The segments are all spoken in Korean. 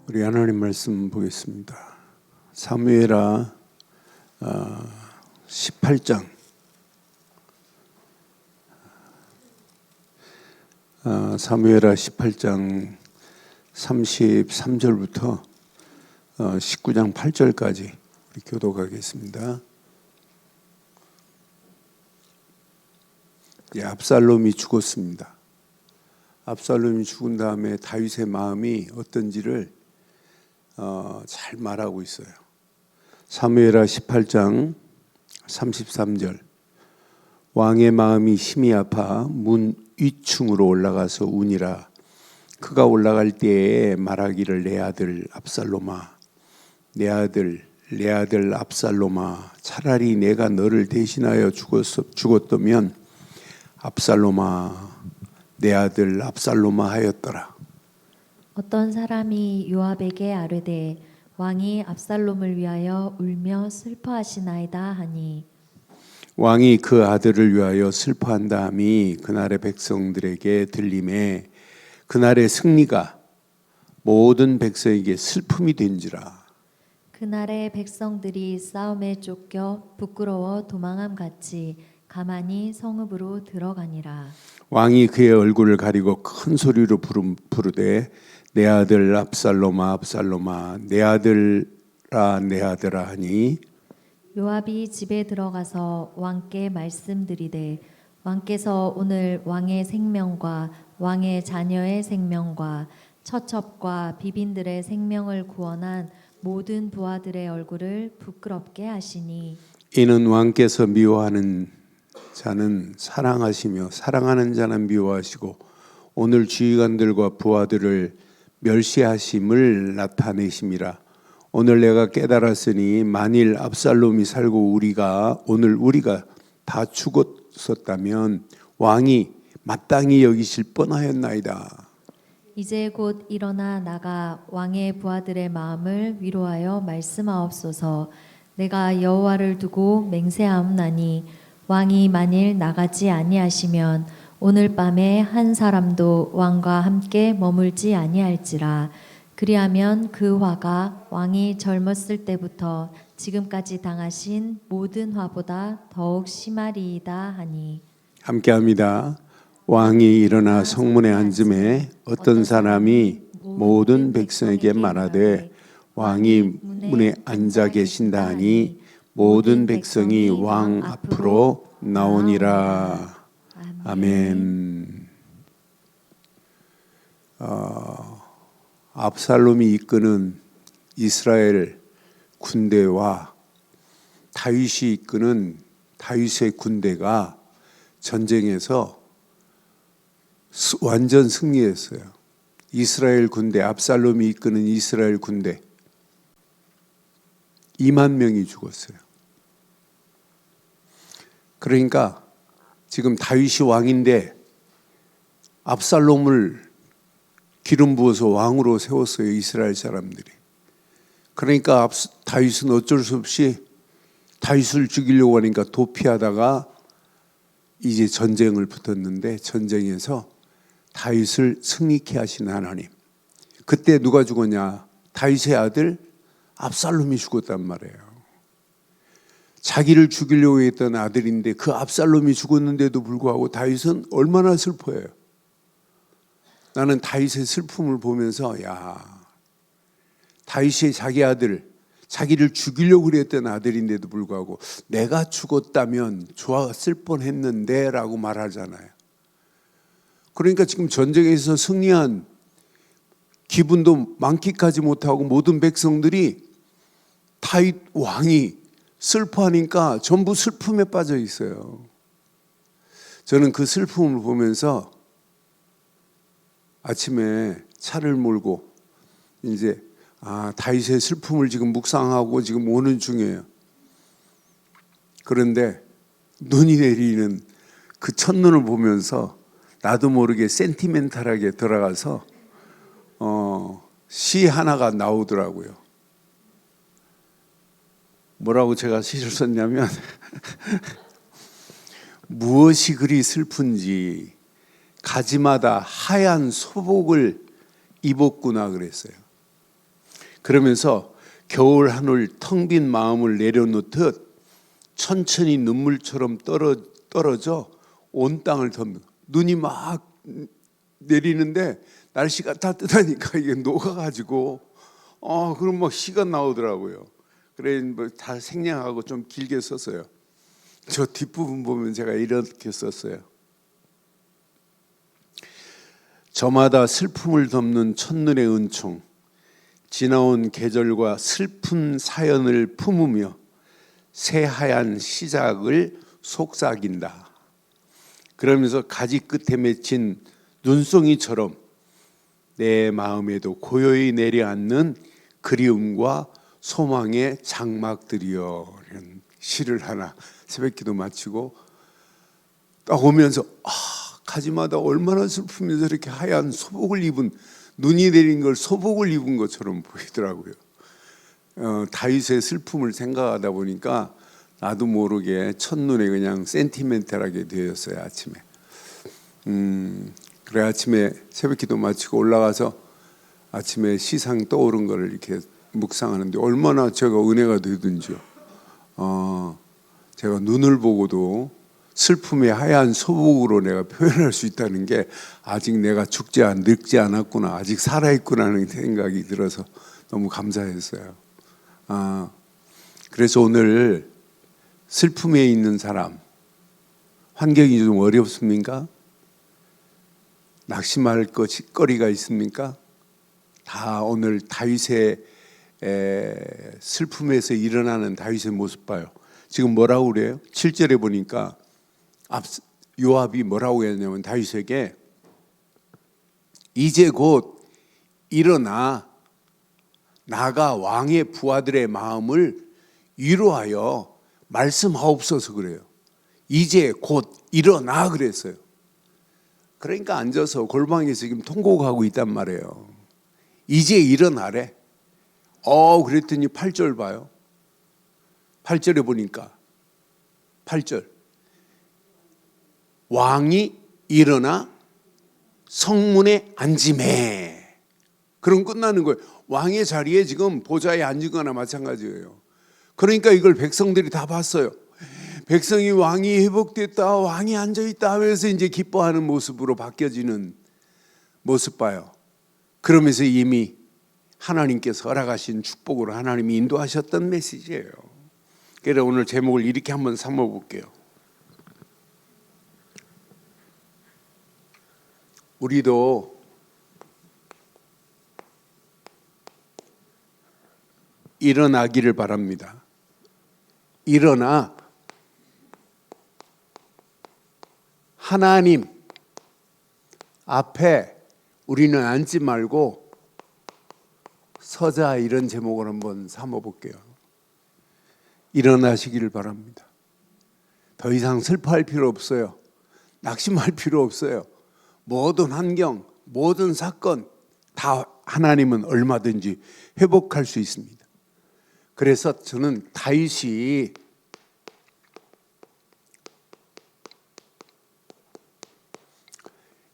우리 하나님 말씀 보겠습니다. 사무엘하 18장 사무엘하 18장 33절부터 19장 8절까지 우리 교독하겠습니다. 압살롬이 죽었습니다. 압살롬이 죽은 다음에 다윗의 마음이 어떤지를 잘 말하고 있어요. 사무엘하 18장 33절 왕의 마음이 심히 아파 문 위층으로 올라가서 우니라. 그가 올라갈 때에 말하기를 내 아들 압살롬아, 내 아들 압살롬아, 차라리 내가 너를 대신하여 죽었다면 압살롬아, 내 아들 압살롬아 하였더라. 어떤 사람이 요압에게 아뢰되 왕이 압살롬을 위하여 울며 슬퍼하시나이다 하니 왕이 그 아들을 위하여 슬퍼한다함이 그날의 백성들에게 들림에 그날의 승리가 모든 백성에게 슬픔이 된지라. 그날의 백성들이 싸움에 쫓겨 부끄러워 도망함 같이 가만히 성읍으로 들어가니라. 왕이 그의 얼굴을 가리고 큰 소리로 부르되 내 아들 압살롬아 압살롬아 내 아들아 내 아들아 하니 요압이 집에 들어가서 왕께 말씀드리되 왕께서 오늘 왕의 생명과 왕의 자녀의 생명과 처첩과 비빈들의 생명을 구원한 모든 부하들의 얼굴을 부끄럽게 하시니 이는 왕께서 미워하는 자는 사랑하시며 사랑하는 자는 미워하시고 오늘 주의관들과 부하들을 멸시하심을 나타내심이라. 오늘 내가 깨달았으니 만일 압살롬이 살고 우리가 다 죽었었다면 왕이 마땅히 여기실 뻔하였나이다. 이제 곧 일어나 나가 왕의 부하들의 마음을 위로하여 말씀하옵소서. 내가 여호와를 두고 맹세하옵나니 왕이 만일 나가지 아니하시면 오늘 밤에 한 사람도 왕과 함께 머물지 아니할지라. 그리하면 그 화가 왕이 젊었을 때부터 지금까지 당하신 모든 화보다 더욱 심하리이다 하니. 함께합니다. 왕이 일어나 성문에 앉음에 어떤 사람이 모든 백성에게 말하되 왕이 문에 앉아 계신다 하니 모든 백성이 왕 앞으로 나오니라. 아멘. 압살롬이 이끄는 이스라엘 군대와 다윗이 이끄는 다윗의 군대가 전쟁에서 완전 승리했어요. 이스라엘 군대, 압살롬이 이끄는 이스라엘 군대 2만 명이 죽었어요. 그러니까 지금 다윗이 왕인데 압살롬을 기름 부어서 왕으로 세웠어요. 이스라엘 사람들이. 그러니까 다윗은 어쩔 수 없이 다윗을 죽이려고 하니까 도피하다가 이제 전쟁을 붙었는데 전쟁에서 다윗을 승리케 하신 하나님. 그때 누가 죽었냐? 다윗의 아들 압살롬이 죽었단 말이에요. 자기를 죽이려고 했던 아들인데 그 압살롬이 죽었는데도 불구하고 다윗은 얼마나 슬퍼해요. 나는 다윗의 슬픔을 보면서 다윗이 자기 아들, 자기를 죽이려고 그랬던 아들인데도 불구하고 내가 죽었다면 좋았을 뻔했는데 라고 말하잖아요. 그러니까 지금 전쟁에서 승리한 기분도 만끽하지 못하고 모든 백성들이 다윗 왕이 슬퍼하니까 전부 슬픔에 빠져 있어요. 저는 그 슬픔을 보면서 아침에 차를 몰고 이제 다윗의 슬픔을 지금 묵상하고 지금 오는 중이에요. 그런데 눈이 내리는 그 첫눈을 보면서 나도 모르게 센티멘탈하게 들어가서 시 하나가 나오더라고요. 뭐라고 제가 시를 썼냐면 무엇이 그리 슬픈지 가지마다 하얀 소복을 입었구나 그랬어요. 그러면서 겨울 하늘 텅 빈 마음을 내려놓듯 천천히 눈물처럼 떨어져 온 땅을 덮는, 눈이 막 내리는데 날씨가 따뜻하니까 이게 녹아가지고 그럼 막 시가 나오더라고요. 그래 뭐 다 생략하고 좀 길게 썼어요. 저 뒷부분 보면 제가 이렇게 썼어요. 저마다 슬픔을 덮는 첫눈의 은총, 지나온 계절과 슬픈 사연을 품으며 새하얀 시작을 속삭인다. 그러면서 가지 끝에 맺힌 눈송이처럼 내 마음에도 고요히 내려앉는 그리움과 소망의 장막들이여, 이런 시를 하나 새벽기도 마치고 딱 오면서 가지마다 얼마나 슬프면서 이렇게 하얀 소복을 입은, 눈이 내린 걸 소복을 입은 것처럼 보이더라고요. 다윗의 슬픔을 생각하다 보니까 나도 모르게 첫눈에 그냥 센티멘탈하게 되었어요. 아침에 그래 아침에 새벽기도 마치고 올라가서 아침에 시상 떠오른 거를 이렇게 묵상하는데 얼마나 제가 은혜가 되든지요. 제가 눈을 보고도 슬픔의 하얀 소복으로 내가 표현할 수 있다는 게, 아직 내가 늙지 않았구나, 아직 살아있구나 하는 생각이 들어서 너무 감사했어요. 그래서 오늘 슬픔에 있는 사람, 환경이 좀 어렵습니까? 낙심할 거리가 있습니까? 다 오늘 다윗의 슬픔에서 일어나는 다윗의 모습 봐요. 지금 뭐라고 그래요? 7절에 보니까 요압이 뭐라고 했냐면 다윗에게 이제 곧 일어나 나가 왕의 부하들의 마음을 위로하여 말씀하옵소서 그래요. 이제 곧 일어나 그랬어요. 그러니까 앉아서 골방에서 지금 통곡하고 있단 말이에요. 이제 일어나래. 그랬더니 8절 봐요. 8절에 보니까 8절 왕이 일어나 성문에 앉으매. 그럼 끝나는 거예요. 왕의 자리에 지금 보좌에 앉거나 마찬가지예요. 그러니까 이걸 백성들이 다 봤어요. 백성이 왕이 회복됐다, 왕이 앉아있다 하면서 이제 기뻐하는 모습으로 바뀌어지는 모습 봐요. 그러면서 이미 하나님께서 허락하신 축복으로 하나님이 인도하셨던 메시지예요. 그래서 오늘 제목을 이렇게 한번 삼아볼게요. 우리도 일어나기를 바랍니다. 일어나 하나님 앞에 우리는 앉지 말고 서자, 이런 제목을 한번 삼아볼게요. 일어나시기를 바랍니다. 더 이상 슬퍼할 필요 없어요. 낙심할 필요 없어요. 모든 환경, 모든 사건 다 하나님은 얼마든지 회복할 수 있습니다. 그래서 저는 다윗이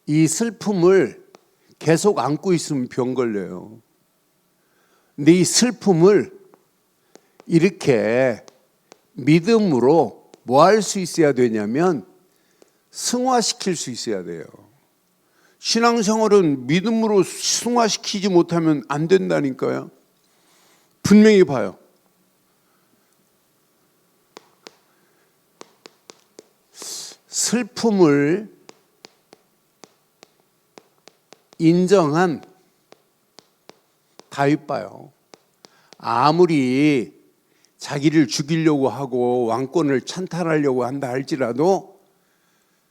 이 슬픔을 계속 안고 있으면 병 걸려요. 근데 이 슬픔을 이렇게 믿음으로 뭐 할 수 있어야 되냐면 승화시킬 수 있어야 돼요. 신앙생활은 믿음으로 승화시키지 못하면 안 된다니까요. 분명히 봐요. 슬픔을 인정한 다윗 봐요. 아무리 자기를 죽이려고 하고 왕권을 찬탈하려고 한다 할지라도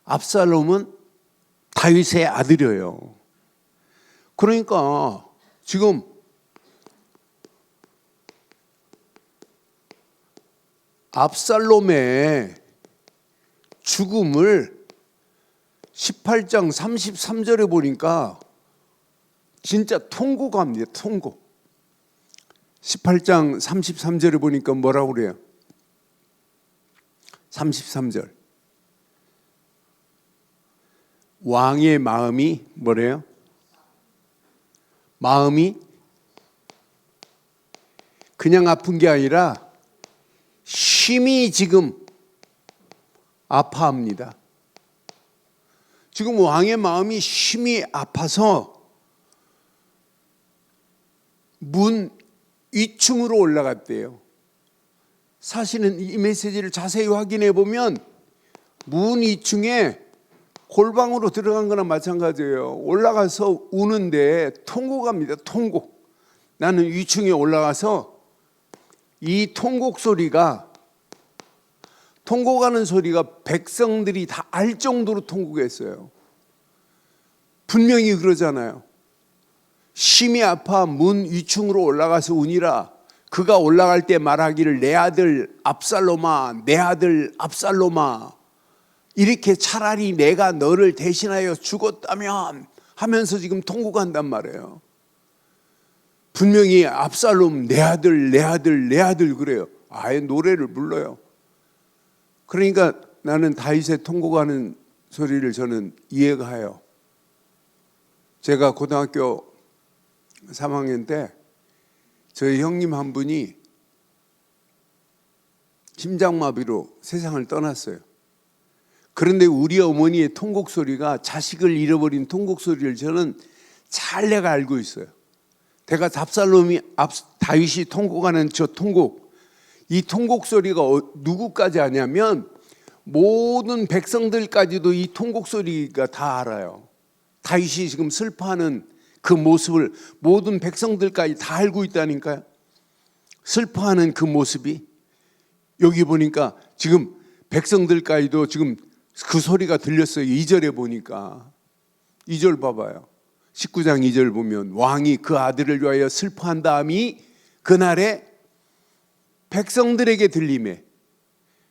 압살롬은 다윗의 아들이에요. 그러니까 지금 압살롬의 죽음을 18장 33절에 보니까 진짜 통곡합니다. 통곡. 18장 33절에 보니까 뭐라고 그래요? 33절. 왕의 마음이 뭐래요? 마음이 그냥 아픈 게 아니라 심히 지금 아파합니다. 지금 왕의 마음이 심히 아파서 문 위층으로 올라갔대요. 사실은 이 메시지를 자세히 확인해 보면 문 위층에 골방으로 들어간 거나 마찬가지예요. 올라가서 우는데 통곡합니다. 통곡. 나는 위층에 올라가서 이 통곡하는 소리가 백성들이 다 알 정도로 통곡했어요. 분명히 그러잖아요. 심히 아파 문 위층으로 올라가서 우니라. 그가 올라갈 때 말하기를 내 아들 압살롬아, 내 아들 압살롬아, 이렇게 차라리 내가 너를 대신하여 죽었다면 하면서 지금 통곡한단 말이에요. 분명히 압살롬 내 아들, 내 아들, 내 아들 그래요. 아예 노래를 불러요. 그러니까 나는 다윗의 통곡하는 소리를 저는 이해가 해요. 제가 고등학교 3학년 때 저희 형님 한 분이 심장마비로 세상을 떠났어요. 그런데 우리 어머니의 통곡 소리가 자식을 잃어버린 통곡 소리를 저는 잘 내가 알고 있어요. 내가 다윗이 통곡하는 저 통곡, 이 통곡 소리가 누구까지 아냐면 모든 백성들까지도 이 통곡 소리가 다 알아요. 다윗이 지금 슬퍼하는 그 모습을 모든 백성들까지 다 알고 있다니까요. 슬퍼하는 그 모습이 여기 보니까 지금 백성들까지도 지금 그 소리가 들렸어요. 2절에 보니까 2절 봐봐요. 19장 2절 보면 왕이 그 아들을 위하여 슬퍼한 다음이 그날에 백성들에게 들리매,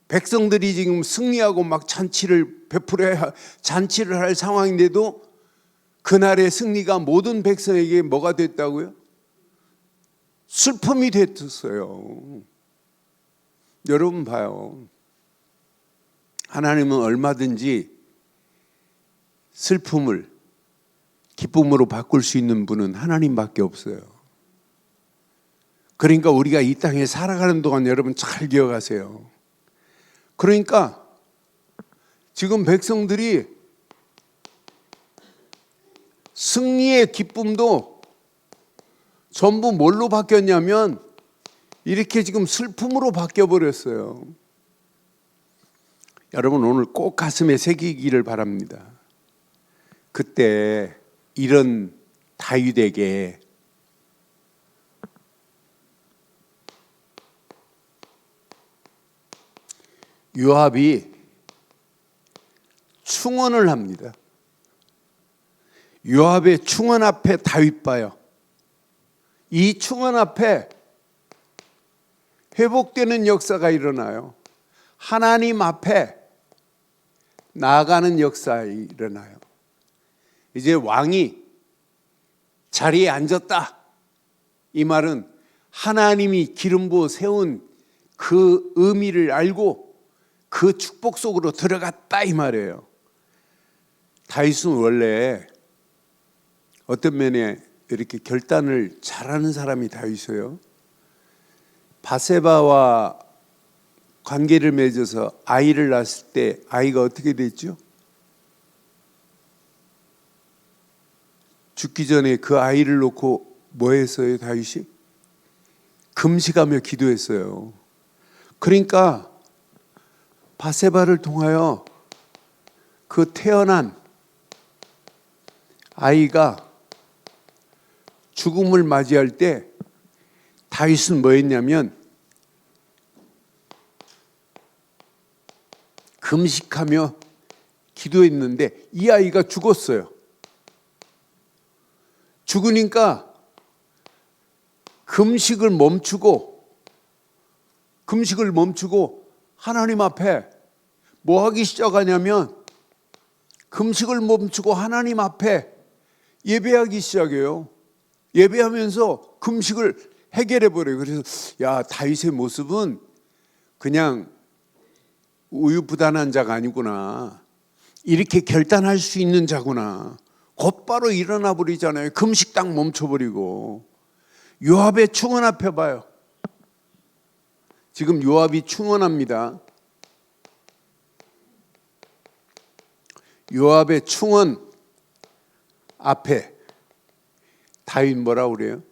백성들이 지금 승리하고 막 잔치를 베풀어야 잔치를 할 상황인데도 그날의 승리가 모든 백성에게 뭐가 됐다고요? 슬픔이 됐었어요. 여러분 봐요. 하나님은 얼마든지 슬픔을 기쁨으로 바꿀 수 있는 분은 하나님밖에 없어요. 그러니까 우리가 이 땅에 살아가는 동안 여러분 잘 기억하세요. 그러니까 지금 백성들이 승리의 기쁨도 전부 뭘로 바뀌었냐면 이렇게 지금 슬픔으로 바뀌어버렸어요. 여러분 오늘 꼭 가슴에 새기기를 바랍니다. 그때 이런 다윗에게 요압이 충언을 합니다. 요압의 충언 앞에 다윗 봐요. 이 충언 앞에 회복되는 역사가 일어나요. 하나님 앞에 나아가는 역사가 일어나요. 이제 왕이 자리에 앉았다. 이 말은 하나님이 기름 부어 세운 그 의미를 알고 그 축복 속으로 들어갔다 이 말이에요. 다윗은 원래 어떤 면에 이렇게 결단을 잘하는 사람이 다윗이에요. 바세바와 관계를 맺어서 아이를 낳았을 때 아이가 어떻게 됐죠? 죽기 전에 그 아이를 놓고 뭐 했어요, 다윗이? 금식하며 기도했어요. 그러니까 바세바를 통하여 그 태어난 아이가 죽음을 맞이할 때 다윗은 뭐 했냐면 금식하며 기도했는데 이 아이가 죽었어요. 죽으니까 금식을 멈추고 하나님 앞에 뭐 하기 시작하냐면 금식을 멈추고 하나님 앞에 예배하기 시작해요. 예배하면서 금식을 해결해 버려요. 그래서 야, 다윗의 모습은 그냥 우유부단한 자가 아니구나. 이렇게 결단할 수 있는 자구나. 곧바로 일어나 버리잖아요. 금식 딱 멈춰버리고. 요압의 충언 앞에 봐요. 지금 요압이 충원합니다. 요압의 충원 앞에 다윗 뭐라고 그래요?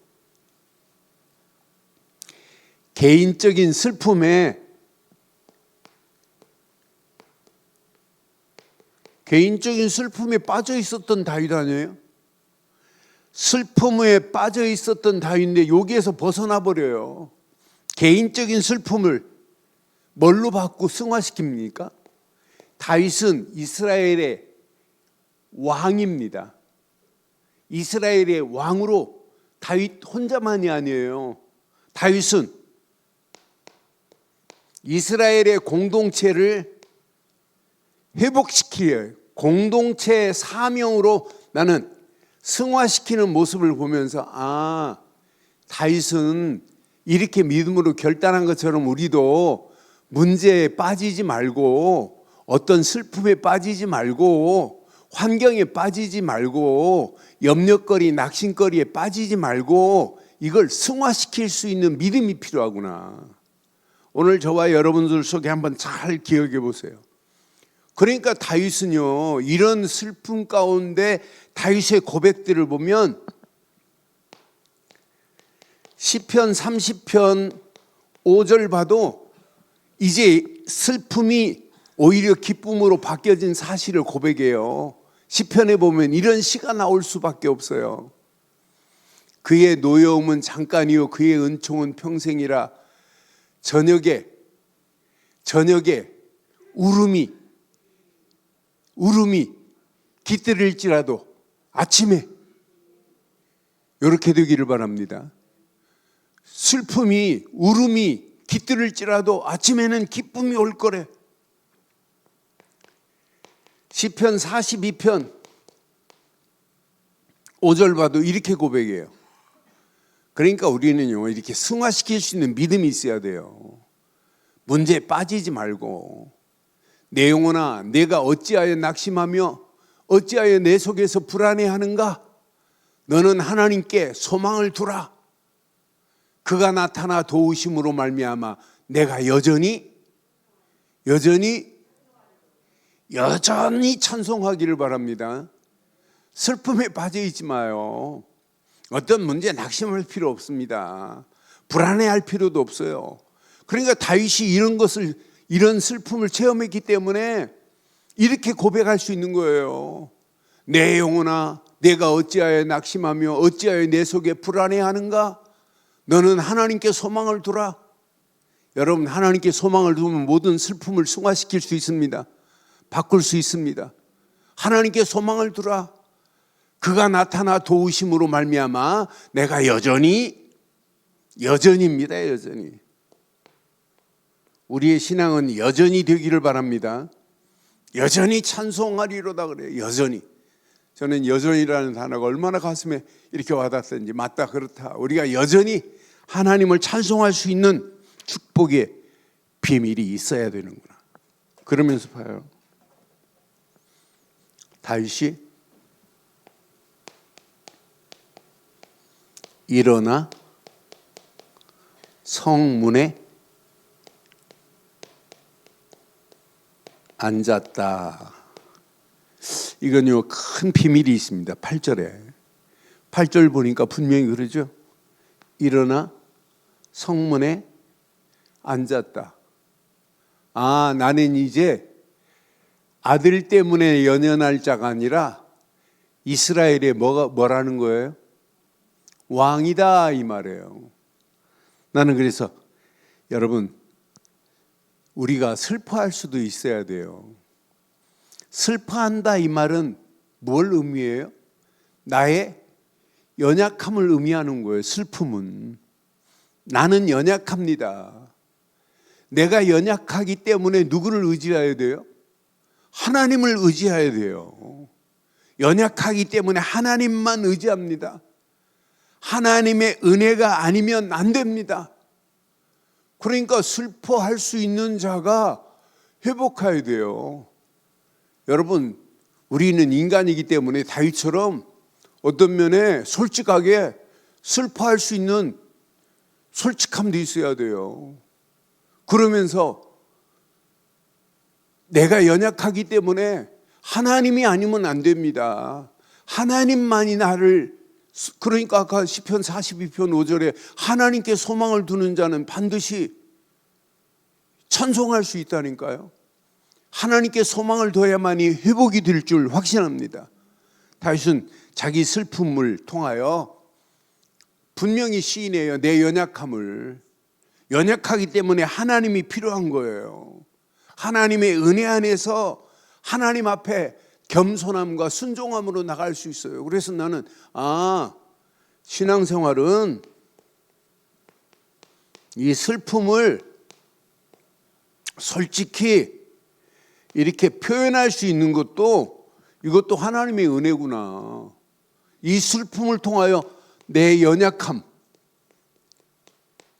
개인적인 슬픔에 빠져 있었던 다윗 아니에요? 슬픔에 빠져 있었던 다윗인데 여기에서 벗어나 버려요. 개인적인 슬픔을 뭘로 바꾸고 승화시킵니까? 다윗은 이스라엘의 왕입니다. 이스라엘의 왕으로 다윗 혼자만이 아니에요. 다윗은 이스라엘의 공동체를 회복시키려 공동체의 사명으로 나는 승화시키는 모습을 보면서 다윗은 이렇게 믿음으로 결단한 것처럼 우리도 문제에 빠지지 말고 어떤 슬픔에 빠지지 말고 환경에 빠지지 말고 염려거리, 낙심거리에 빠지지 말고 이걸 승화시킬 수 있는 믿음이 필요하구나. 오늘 저와 여러분들 속에 한번 잘 기억해 보세요. 그러니까 다윗은요, 이런 슬픔 가운데 다윗의 고백들을 보면 시편 30편 5절 봐도 이제 슬픔이 오히려 기쁨으로 바뀌어진 사실을 고백해요. 시편에 보면 이런 시가 나올 수밖에 없어요. 그의 노여움은 잠깐이요 그의 은총은 평생이라. 저녁에 울음이 깃들일지라도 아침에 이렇게 되기를 바랍니다. 울음이 깃들일지라도 아침에는 기쁨이 올 거래. 시편 42편 5절 봐도 이렇게 고백해요. 그러니까 우리는요, 이렇게 승화시킬 수 있는 믿음이 있어야 돼요. 문제에 빠지지 말고, 내 영혼아 내가 어찌하여 낙심하며 어찌하여 내 속에서 불안해하는가? 너는 하나님께 소망을 두라. 그가 나타나 도우심으로 말미암아 내가 여전히 찬송하기를 바랍니다. 슬픔에 빠져 있지 마요. 어떤 문제에 낙심할 필요 없습니다. 불안해할 필요도 없어요. 그러니까 다윗이 이런 슬픔을 체험했기 때문에 이렇게 고백할 수 있는 거예요. 내 영혼아 내가 어찌하여 낙심하며 어찌하여 내 속에 불안해하는가? 너는 하나님께 소망을 두라. 여러분, 하나님께 소망을 두면 모든 슬픔을 승화시킬 수 있습니다. 바꿀 수 있습니다. 하나님께 소망을 두라. 그가 나타나 도우심으로 말미암아 내가 여전입니다. 여전히. 우리의 신앙은 여전히 되기를 바랍니다. 여전히 찬송하리로다 그래요. 여전히. 저는 여전히라는 단어가 얼마나 가슴에 이렇게 와닿았는지, 맞다, 그렇다. 우리가 여전히 하나님을 찬송할 수 있는 축복의 비밀이 있어야 되는구나. 그러면서 봐요. 다윗이 일어나 성문에 앉았다. 이건요, 큰 비밀이 있습니다. 8절 보니까 분명히 그러죠. 일어나 성문에 앉았다. 나는 이제 아들 때문에 연연할 자가 아니라 이스라엘의 뭐라는 거예요? 왕이다, 이 말이에요. 나는 그래서 여러분, 우리가 슬퍼할 수도 있어야 돼요. 슬퍼한다 이 말은 뭘 의미해요? 나의 연약함을 의미하는 거예요. 슬픔은. 나는 연약합니다. 내가 연약하기 때문에 누구를 의지해야 돼요? 하나님을 의지해야 돼요. 연약하기 때문에 하나님만 의지합니다. 하나님의 은혜가 아니면 안 됩니다. 그러니까 슬퍼할 수 있는 자가 회복해야 돼요. 여러분, 우리는 인간이기 때문에 다윗처럼 어떤 면에 솔직하게 슬퍼할 수 있는 솔직함도 있어야 돼요. 그러면서 내가 연약하기 때문에 하나님이 아니면 안 됩니다. 하나님만이 나를, 그러니까 아까 시편 42편 5절에 하나님께 소망을 두는 자는 반드시 찬송할 수 있다니까요. 하나님께 소망을 둬야만이 회복이 될 줄 확신합니다. 다윗은 자기 슬픔을 통하여 분명히 시인해요. 내 연약함을. 연약하기 때문에 하나님이 필요한 거예요. 하나님의 은혜 안에서 하나님 앞에 겸손함과 순종함으로 나갈 수 있어요. 그래서 나는 신앙생활은 이 슬픔을 솔직히 이렇게 표현할 수 있는 이것도 하나님의 은혜구나. 이 슬픔을 통하여 내 연약함,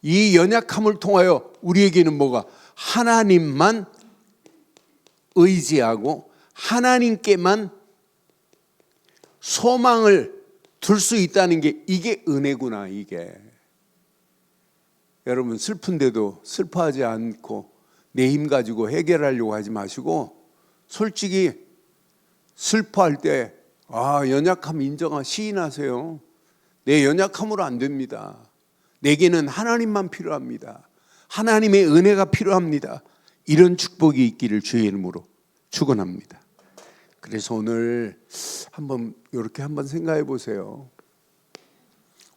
이 연약함을 통하여 우리에게는 뭐가? 하나님만 의지하고 하나님께만 소망을 둘 수 있다는 게 이게 은혜구나. 이게 여러분 슬픈데도 슬퍼하지 않고 내 힘 가지고 해결하려고 하지 마시고 솔직히 슬퍼할 때 연약함 시인하세요. 내 연약함으로 안 됩니다. 내게는 하나님만 필요합니다. 하나님의 은혜가 필요합니다. 이런 축복이 있기를 주의 이름으로 축원합니다. 그래서 오늘 이렇게 한번 생각해 보세요.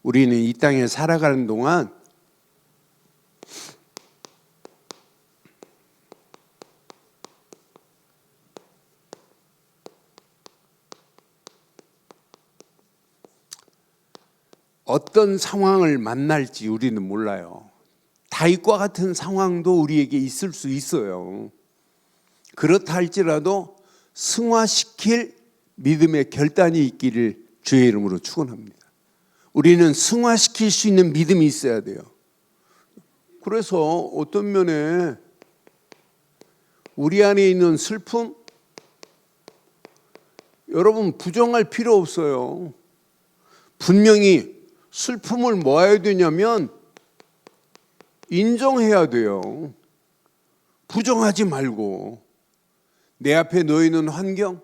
우리는 이 땅에 살아가는 동안 어떤 상황을 만날지 우리는 몰라요. 다윗과 같은 상황도 우리에게 있을 수 있어요. 그렇다 할지라도 승화시킬 믿음의 결단이 있기를 주의 이름으로 축원합니다. 우리는 승화시킬 수 있는 믿음이 있어야 돼요. 그래서 어떤 면에 우리 안에 있는 슬픔, 여러분 부정할 필요 없어요. 분명히 슬픔을 모아야 되냐면 인정해야 돼요. 부정하지 말고 내 앞에 놓이는 환경,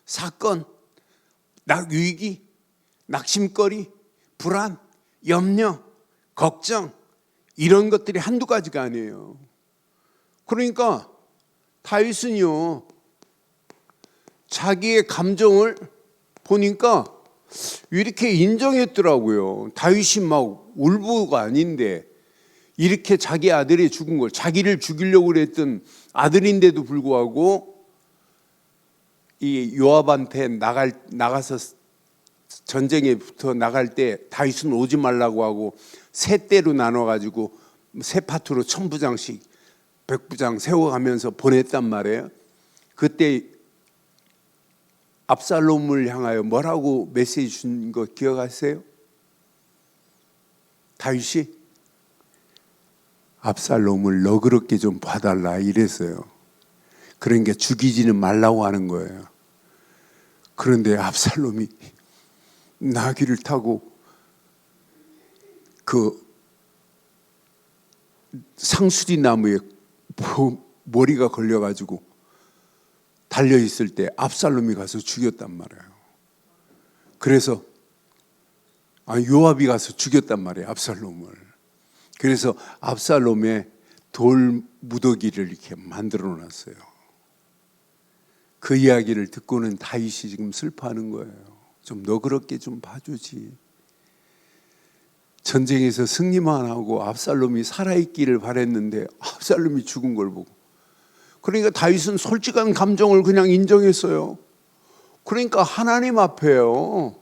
사건, 위기, 낙심거리, 불안, 염려, 걱정 이런 것들이 한두 가지가 아니에요. 그러니까 다윗은요 자기의 감정을 보니까 이렇게 인정했더라고요. 다윗이 막 울부가 아닌데 이렇게 자기 아들이 죽은 걸, 자기를 죽이려고 그랬던 아들인데도 불구하고 이 요압한테 나가서 전쟁에 붙어 나갈 때 다윗은 오지 말라고 하고 세 떼로 나눠가지고 세 파트로 1000부장씩 100부장 세워가면서 보냈단 말이에요. 그때 압살롬을 향하여 뭐라고 메시지 준 거 기억하세요? 다윗이 압살롬을 너그럽게 좀 봐달라 이랬어요. 그러니까 죽이지는 말라고 하는 거예요. 그런데 압살롬이 나귀를 타고 그 상수리 나무에 머리가 걸려가지고 달려있을 때 압살롬이 가서 죽였단 말이에요. 그래서 요압이 가서 죽였단 말이에요. 압살롬을. 그래서 압살롬의 돌 무더기를 이렇게 만들어 놨어요. 그 이야기를 듣고는 다윗이 지금 슬퍼하는 거예요. 좀 너그럽게 좀 봐주지. 전쟁에서 승리만 하고 압살롬이 살아있기를 바랬는데 압살롬이 죽은 걸 보고, 그러니까 다윗은 솔직한 감정을 그냥 인정했어요. 그러니까 하나님 앞에요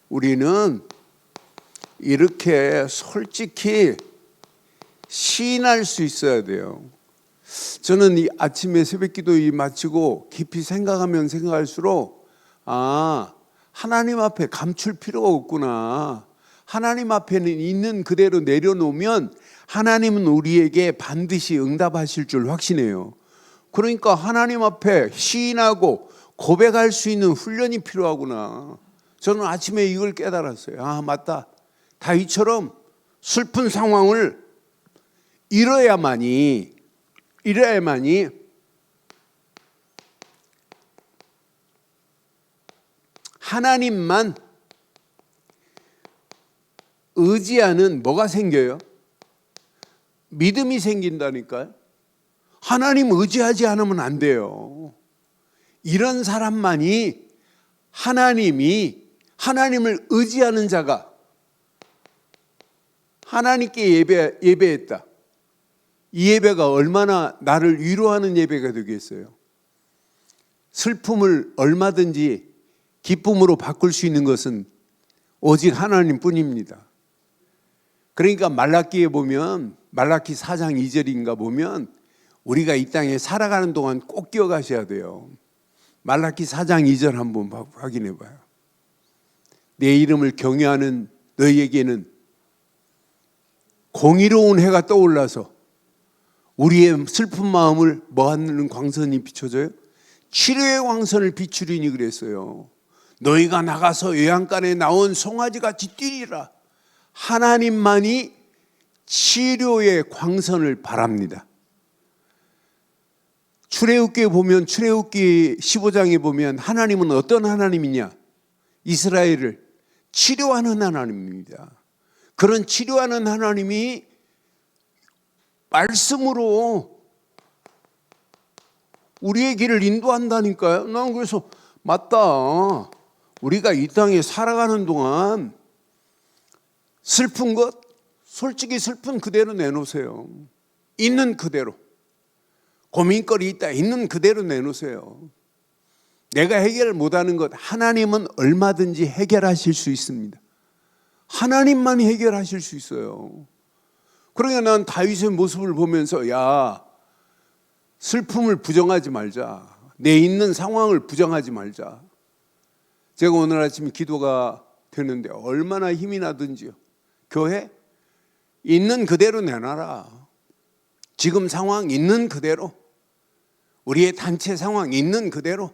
우리는 이렇게 솔직히 시인할 수 있어야 돼요. 저는 이 아침에 새벽기도 마치고 깊이 생각하면 생각할수록 하나님 앞에 감출 필요가 없구나. 하나님 앞에는 있는 그대로 내려놓으면 하나님은 우리에게 반드시 응답하실 줄 확신해요. 그러니까 하나님 앞에 시인하고 고백할 수 있는 훈련이 필요하구나. 저는 아침에 이걸 깨달았어요. 맞다. 다윗처럼 슬픈 상황을 이뤄야만이 이래야만이 하나님만 의지하는 뭐가 생겨요? 믿음이 생긴다니까요. 하나님 의지하지 않으면 안 돼요. 이런 사람만이 하나님을 의지하는 자가 하나님께 예배했다. 이 예배가 얼마나 나를 위로하는 예배가 되겠어요. 슬픔을 얼마든지 기쁨으로 바꿀 수 있는 것은 오직 하나님뿐입니다. 그러니까 말라기에 보면 말라기 4장 2절인가 보면 우리가 이 땅에 살아가는 동안 꼭 기억하셔야 돼요. 말라기 4장 2절 한번 확인해 봐요. 내 이름을 경외하는 너희에게는 공의로운 해가 떠올라서 우리의 슬픈 마음을 뭐하는 광선이 비춰져요? 치료의 광선을 비추리니 그랬어요. 너희가 나가서 외양간에 나온 송아지같이 뛰리라. 하나님만이 치료의 광선을 바랍니다. 출애굽기에 보면 출애굽기 15장에 보면 하나님은 어떤 하나님이냐? 이스라엘을 치료하는 하나님입니다. 그런 치료하는 하나님이 말씀으로 우리의 길을 인도한다니까요. 난 그래서 맞다. 우리가 이 땅에 살아가는 동안 슬픈 것, 솔직히 슬픈 그대로 내놓으세요. 있는 그대로. 고민거리 있다. 있는 그대로 내놓으세요. 내가 해결 못하는 것 하나님은 얼마든지 해결하실 수 있습니다. 하나님만 해결하실 수 있어요. 그러니까 난 다윗의 모습을 보면서 야, 슬픔을 부정하지 말자. 내 있는 상황을 부정하지 말자. 제가 오늘 아침 기도가 되는데 얼마나 힘이 나든지요. 교회 있는 그대로 내놔라. 지금 상황 있는 그대로, 우리의 단체 상황 있는 그대로.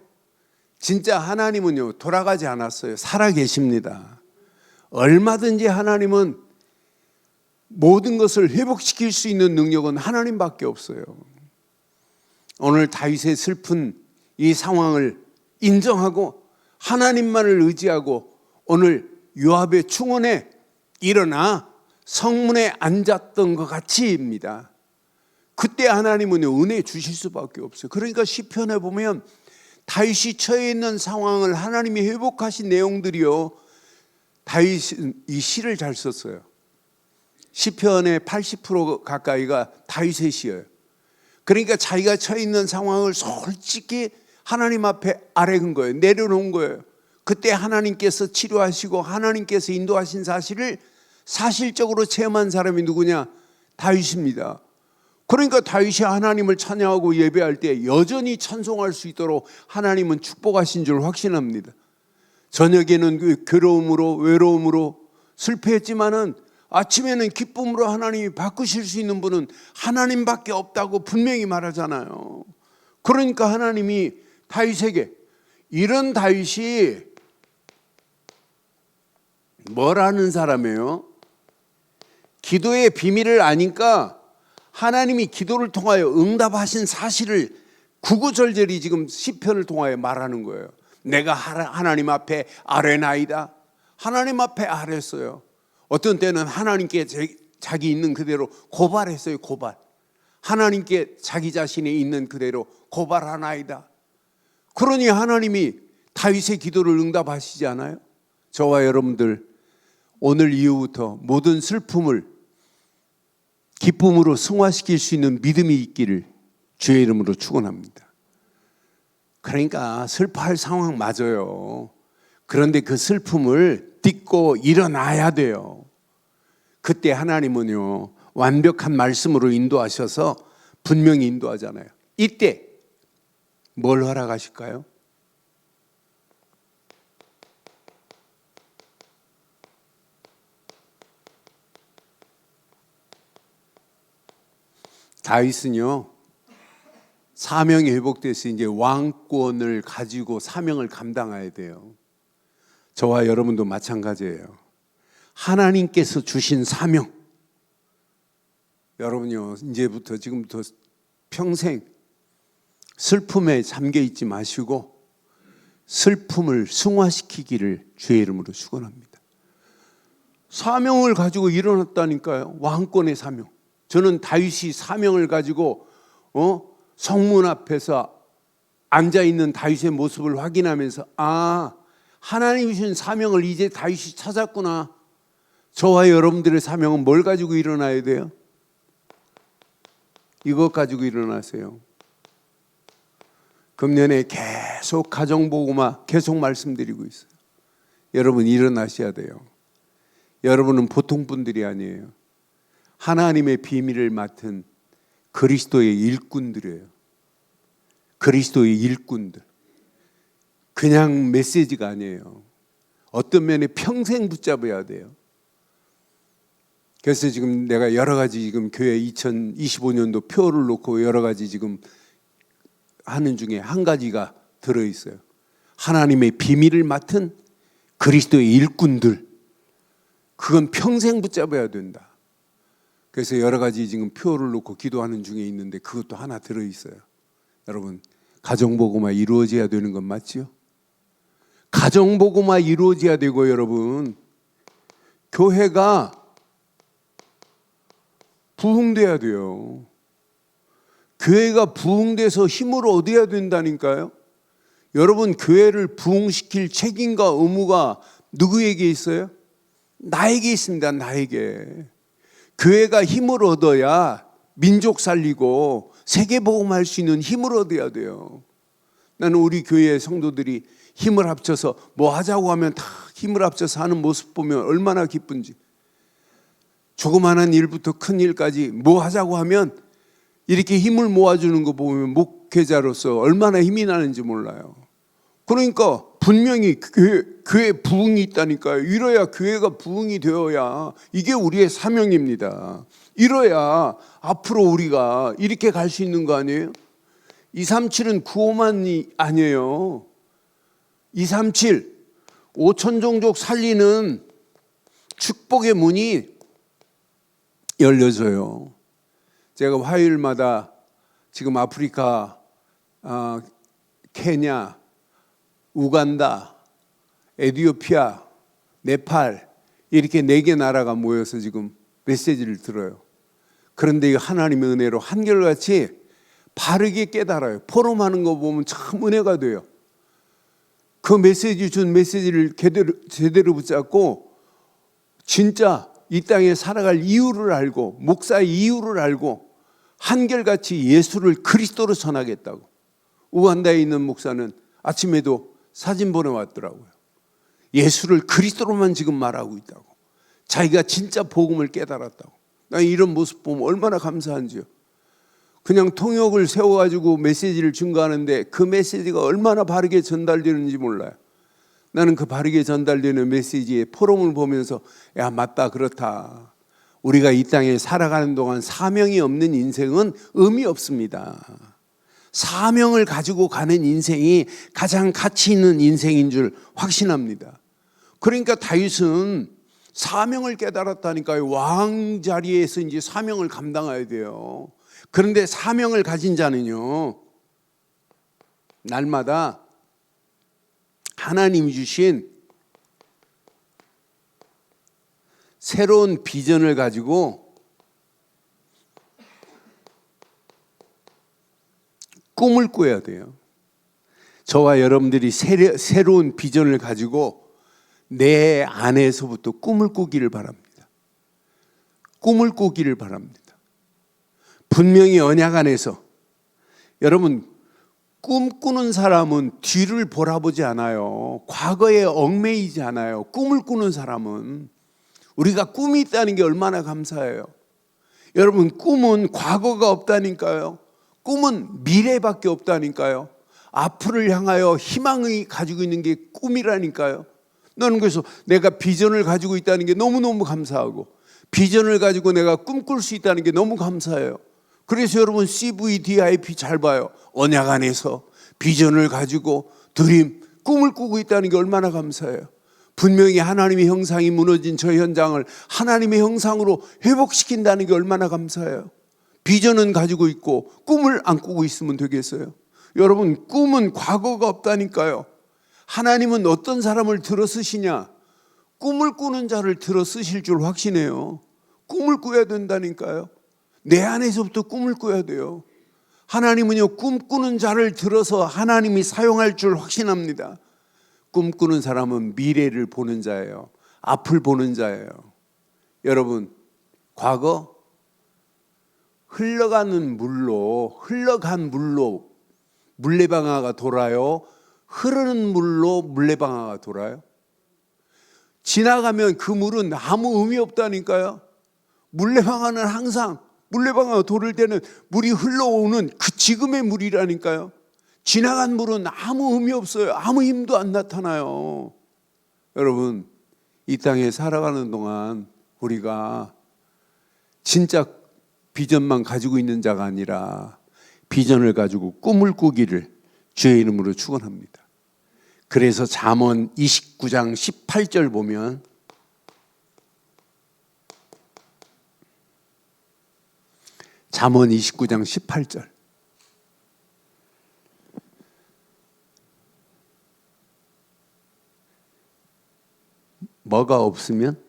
진짜 하나님은요 돌아가지 않았어요. 살아 계십니다. 얼마든지 하나님은 모든 것을 회복시킬 수 있는 능력은 하나님밖에 없어요. 오늘 다윗의 슬픈 이 상황을 인정하고 하나님만을 의지하고 오늘 요압의 충원에 일어나 성문에 앉았던 것 같이입니다. 그때 하나님은 은혜 주실 수밖에 없어요. 그러니까 시편에 보면 다윗이 처해 있는 상황을 하나님이 회복하신 내용들이요. 다윗은 이 시를 잘 썼어요. 시편의 80% 가까이가 다윗의 시예요. 그러니까 자기가 처해 있는 상황을 솔직히 하나님 앞에 아뢰은 거예요. 내려놓은 거예요. 그때 하나님께서 치료하시고 하나님께서 인도하신 사실을 사실적으로 체험한 사람이 누구냐? 다윗입니다. 그러니까 다윗이 하나님을 찬양하고 예배할 때 여전히 찬송할 수 있도록 하나님은 축복하신 줄 확신합니다. 저녁에는 괴로움으로 외로움으로 슬퍼했지만은 아침에는 기쁨으로 하나님이 바꾸실 수 있는 분은 하나님밖에 없다고 분명히 말하잖아요. 그러니까 하나님이 다윗에게, 이런 다윗이 뭐라는 사람이에요? 기도의 비밀을 아니까 하나님이 기도를 통하여 응답하신 사실을 구구절절히 지금 시편을 통하여 말하는 거예요. 내가 하나님 앞에 아뢰나이다. 하나님 앞에 아뢰었어요. 어떤 때는 하나님께 자기 있는 그대로 고발했어요. 고발. 하나님께 자기 자신이 있는 그대로 고발하나이다. 그러니 하나님이 다윗의 기도를 응답하시지 않아요? 저와 여러분들 오늘 이후부터 모든 슬픔을 기쁨으로 승화시킬 수 있는 믿음이 있기를 주의 이름으로 축원합니다. 그러니까 슬퍼할 상황 맞아요. 그런데 그 슬픔을 딛고 일어나야 돼요. 그때 하나님은요 완벽한 말씀으로 인도하셔서 분명히 인도하잖아요. 이때 뭘 허락하실까요? 다윗은요 사명이 회복돼서 이제 왕권을 가지고 사명을 감당해야 돼요. 저와 여러분도 마찬가지예요. 하나님께서 주신 사명, 여러분요 이제부터 지금부터 평생 슬픔에 잠겨 있지 마시고 슬픔을 승화시키기를 주의 이름으로 축원합니다. 사명을 가지고 일어났다니까요. 왕권의 사명. 저는 다윗이 사명을 가지고 성문 앞에서 앉아있는 다윗의 모습을 확인하면서 하나님이 주신 사명을 이제 다윗이 찾았구나. 저와 여러분들의 사명은 뭘 가지고 일어나야 돼요? 이것 가지고 일어나세요. 금년에 계속 가정보고만 계속 말씀드리고 있어요. 여러분 일어나셔야 돼요. 여러분은 보통 분들이 아니에요. 하나님의 비밀을 맡은 그리스도의 일꾼들이에요. 그리스도의 일꾼들. 그냥 메시지가 아니에요. 어떤 면에 평생 붙잡아야 돼요. 그래서 지금 내가 여러 가지 지금 교회 2025년도 표를 놓고 여러 가지 지금 하는 중에 한 가지가 들어있어요. 하나님의 비밀을 맡은 그리스도의 일꾼들. 그건 평생 붙잡아야 된다. 그래서 여러 가지 지금 표를 놓고 기도하는 중에 있는데 그것도 하나 들어있어요. 여러분, 가정보고만 이루어져야 되는 건 맞지요? 가정보고만 이루어져야 되고 여러분, 교회가 부흥돼야 돼요. 교회가 부흥돼서 힘을 얻어야 된다니까요. 여러분, 교회를 부흥시킬 책임과 의무가 누구에게 있어요? 나에게 있습니다. 나에게. 교회가 힘을 얻어야 민족 살리고 세계 복음할 수 있는 힘을 얻어야 돼요. 나는 우리 교회 성도들이 힘을 합쳐서 뭐 하자고 하면 다 힘을 합쳐서 하는 모습 보면 얼마나 기쁜지. 조그마한 일부터 큰 일까지 뭐 하자고 하면 이렇게 힘을 모아주는 거 보면 목회자로서 얼마나 힘이 나는지 몰라요. 그러니까 분명히 교회 부흥이 있다니까요. 이래야 교회가 부흥이 되어야 이게 우리의 사명입니다. 이래야 앞으로 우리가 이렇게 갈 수 있는 거 아니에요? 237은 95만이 아니에요. 237 5천 종족 살리는 축복의 문이 열려져요. 제가 화요일마다 지금 아프리카, 케냐, 우간다, 에티오피아, 네팔 이렇게 4개 나라가 모여서 지금 메시지를 들어요. 그런데 이 하나님의 은혜로 한결같이 바르게 깨달아요. 포럼하는 거 보면 참 은혜가 돼요. 그 메시지 준 메시지를 제대로 붙잡고 진짜 이 땅에 살아갈 이유를 알고 목사의 이유를 알고 한결같이 예수를 그리스도로 전하겠다고. 우간다에 있는 목사는 아침에도 사진 보내왔더라고요. 예수를 그리스도로만 지금 말하고 있다고. 자기가 진짜 복음을 깨달았다고. 난 이런 모습 보면 얼마나 감사한지요. 그냥 통역을 세워가지고 메시지를 증거하는데 그 메시지가 얼마나 바르게 전달되는지 몰라요. 나는 그 바르게 전달되는 메시지의 포럼을 보면서 야 맞다 그렇다. 우리가 이 땅에 살아가는 동안 사명이 없는 인생은 의미 없습니다. 사명을 가지고 가는 인생이 가장 가치 있는 인생인 줄 확신합니다. 그러니까 다윗은 사명을 깨달았다니까요. 왕 자리에서 이제 사명을 감당해야 돼요. 그런데 사명을 가진 자는요, 날마다 하나님이 주신 새로운 비전을 가지고 꿈을 꿔야 돼요. 저와 여러분들이 새로운 비전을 가지고 내 안에서부터 꿈을 꾸기를 바랍니다. 꿈을 꾸기를 바랍니다. 분명히 언약 안에서 여러분 꿈꾸는 사람은 뒤를 돌아보지 않아요. 과거에 얽매이지 않아요. 꿈을 꾸는 사람은 우리가 꿈이 있다는 게 얼마나 감사해요. 여러분 꿈은 과거가 없다니까요. 꿈은 미래밖에 없다니까요. 앞으로를 향하여 희망이 가지고 있는 게 꿈이라니까요. 나는 그래서 내가 비전을 가지고 있다는 게 너무너무 감사하고 비전을 가지고 내가 꿈꿀 수 있다는 게 너무 감사해요. 그래서 여러분 CVDIP 잘 봐요. 언약 안에서 비전을 가지고 드림, 꿈을 꾸고 있다는 게 얼마나 감사해요. 분명히 하나님의 형상이 무너진 저 현장을 하나님의 형상으로 회복시킨다는 게 얼마나 감사해요. 비전은 가지고 있고 꿈을 안 꾸고 있으면 되겠어요? 여러분, 꿈은 과거가 없다니까요. 하나님은 어떤 사람을 들어 쓰시냐? 꿈을 꾸는 자를 들어 쓰실 줄 확신해요. 꿈을 꾸어야 된다니까요. 내 안에서부터 꿈을 꾸어야 돼요. 하나님은요, 꿈꾸는 자를 들어서 하나님이 사용할 줄 확신합니다. 꿈꾸는 사람은 미래를 보는 자예요. 앞을 보는 자예요. 여러분, 과거 흘러간 물로 물레방아가 돌아요? 흐르는 물로 물레방아가 돌아요? 지나가면 그 물은 아무 의미 없다니까요. 물레방아는 항상 물레방아가 돌을 때는 물이 흘러오는 그 지금의 물이라니까요. 지나간 물은 아무 의미 없어요. 아무 힘도 안 나타나요. 여러분, 이 땅에 살아가는 동안 우리가 진짜 비전만 가지고 있는 자가 아니라 비전을 가지고 꿈을 꾸기를 주의 이름으로 축원합니다. 그래서 잠언 29장 18절 보면 잠언 29장 18절 뭐가 없으면?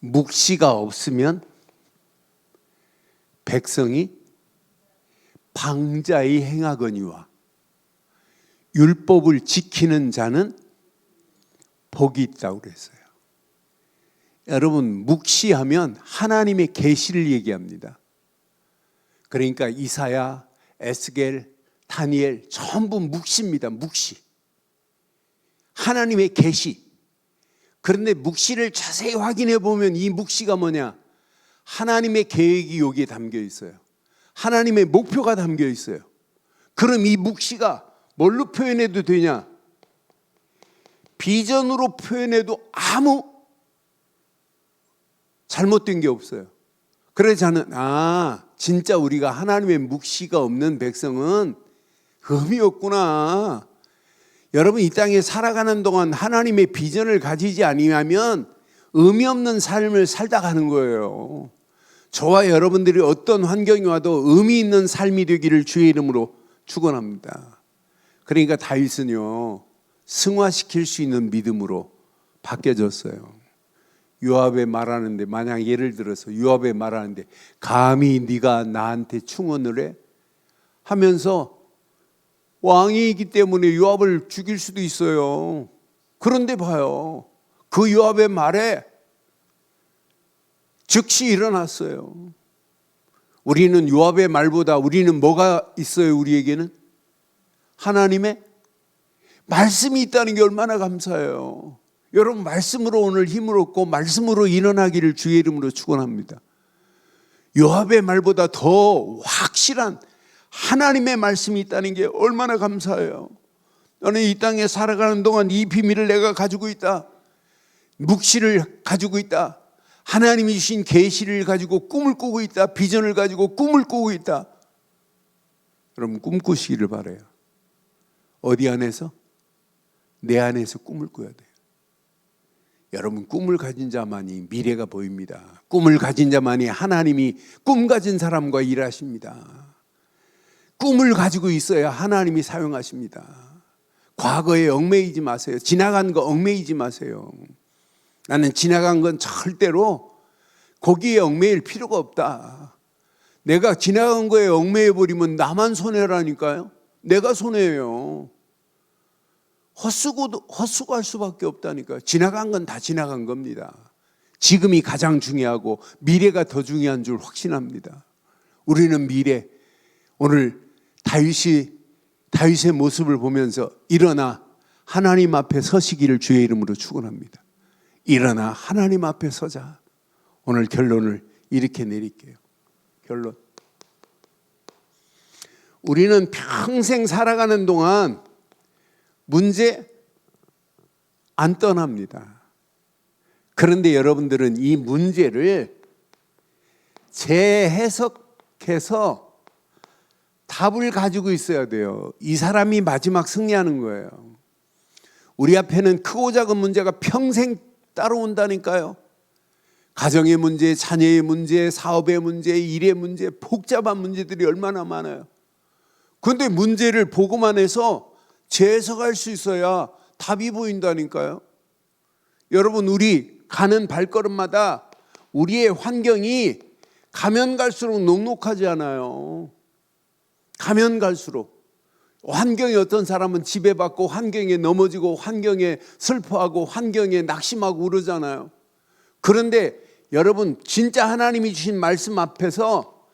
묵시가 없으면 백성이 방자히 행하거니와 율법을 지키는 자는 복이 있다고 그랬어요. 여러분, 묵시하면 하나님의 계시를 얘기합니다. 그러니까 이사야, 에스겔, 다니엘 전부 묵시입니다. 묵시. 하나님의 계시. 그런데 묵시를 자세히 확인해 보면 이 묵시가 뭐냐? 하나님의 계획이 여기에 담겨 있어요. 하나님의 목표가 담겨 있어요. 그럼 이 묵시가 뭘로 표현해도 되냐? 비전으로 표현해도 아무 잘못된 게 없어요. 그래서 저는 진짜 우리가 하나님의 묵시가 없는 백성은 의미 없구나. 여러분, 이 땅에 살아가는 동안 하나님의 비전을 가지지 아니하면 의미 없는 삶을 살다 가는 거예요. 저와 여러분들이 어떤 환경이 와도 의미 있는 삶이 되기를 주의 이름으로 축원합니다. 그러니까 다윗은요, 승화시킬 수 있는 믿음으로 바뀌어졌어요. 요압에 말하는데, 만약 예를 들어서 요압에 말하는데 감히 네가 나한테 충언을 해? 하면서 왕이기 때문에 요압을 죽일 수도 있어요. 그런데 봐요, 그 요압의 말에 즉시 일어났어요. 우리는 요압의 말보다 우리는 뭐가 있어요? 우리에게는 하나님의 말씀이 있다는 게 얼마나 감사해요. 여러분, 말씀으로 오늘 힘을 얻고 말씀으로 일어나기를 주의 이름으로 축원합니다. 요압의 말보다 더 확실한 하나님의 말씀이 있다는 게 얼마나 감사해요. 나는 이 땅에 살아가는 동안 이 비밀을 내가 가지고 있다. 묵시를 가지고 있다. 하나님이 주신 계시를 가지고 꿈을 꾸고 있다. 비전을 가지고 꿈을 꾸고 있다. 여러분, 꿈꾸시기를 바라요. 어디 안에서? 내 안에서 꿈을 꿔야 돼요. 여러분, 꿈을 가진 자만이 미래가 보입니다. 꿈을 가진 자만이 하나님이 꿈 가진 사람과 일하십니다. 꿈을 가지고 있어야 하나님이 사용하십니다. 과거에 얽매이지 마세요. 지나간 거 얽매이지 마세요. 나는 지나간 건 절대로 거기에 얽매일 필요가 없다. 내가 지나간 거에 얽매여 버리면 나만 손해라니까요. 내가 손해예요. 헛수고할 수밖에 없다니까요. 지나간 건 다 지나간 겁니다. 지금이 가장 중요하고 미래가 더 중요한 줄 확신합니다. 우리는 미래, 오늘 다윗의 모습을 보면서 일어나 하나님 앞에 서시기를 주의 이름으로 축원합니다. 일어나 하나님 앞에 서자. 오늘 결론을 이렇게 내릴게요. 결론. 우리는 평생 살아가는 동안 문제 안 떠납니다. 그런데 여러분들은 이 문제를 재해석해서 답을 가지고 있어야 돼요. 이 사람이 마지막 승리하는 거예요. 우리 앞에는 크고 작은 문제가 평생 따라온다니까요. 가정의 문제, 자녀의 문제, 사업의 문제, 일의 문제, 복잡한 문제들이 얼마나 많아요. 그런데 문제를 보고만 해서 재해석할 수 있어야 답이 보인다니까요. 여러분, 우리 가는 발걸음마다 우리의 환경이 가면 갈수록 녹록하지 않아요. 가면 갈수록. 환경이 어떤 사람은 지배받고 환경에 넘어지고 환경에 슬퍼하고 환경에 낙심하고 그러잖아요. 그런데 여러분, 진짜 하나님이 주신 말씀 앞에서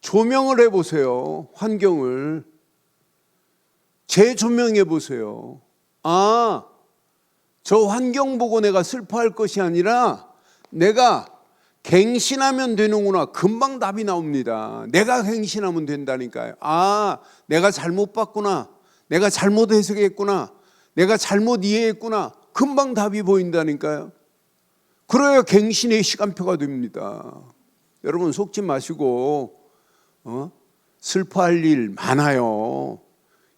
조명을 해보세요. 환경을 재조명해 보세요. 아, 저 환경 보고 내가 슬퍼할 것이 아니라 내가 갱신하면 되는구나. 금방 답이 나옵니다. 내가 갱신하면 된다니까요. 아, 내가 잘못 봤구나. 내가 잘못 해석했구나. 내가 잘못 이해했구나. 금방 답이 보인다니까요. 그래야 갱신의 시간표가 됩니다. 여러분, 속지 마시고 슬퍼할 일 많아요.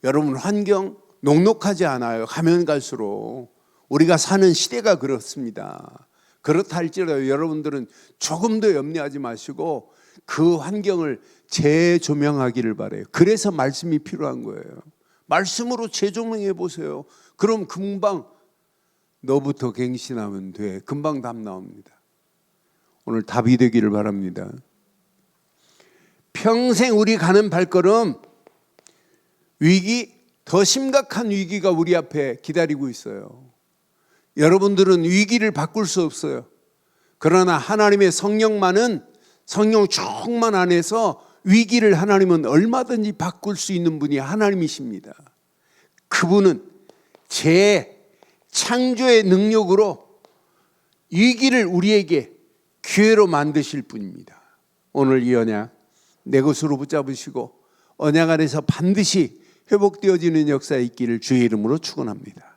여러분, 환경 녹록하지 않아요. 가면 갈수록. 우리가 사는 시대가 그렇습니다. 그렇다 할지라도 여러분들은 조금 더 염려하지 마시고 그 환경을 재조명하기를 바라요. 그래서 말씀이 필요한 거예요. 말씀으로 재조명해 보세요. 그럼 금방 너부터 갱신하면 돼. 금방 답 나옵니다. 오늘 답이 되기를 바랍니다. 평생 우리 가는 발걸음 위기, 더 심각한 위기가 우리 앞에 기다리고 있어요. 여러분들은 위기를 바꿀 수 없어요. 그러나 하나님의 성령만은, 성령 충만 안에서 위기를 하나님은 얼마든지 바꿀 수 있는 분이 하나님이십니다. 그분은 재창조의 능력으로 위기를 우리에게 기회로 만드실 분입니다. 오늘 이 언약 내 것으로 붙잡으시고 언약 안에서 반드시 회복되어지는 역사에 있기를 주의 이름으로 축원합니다.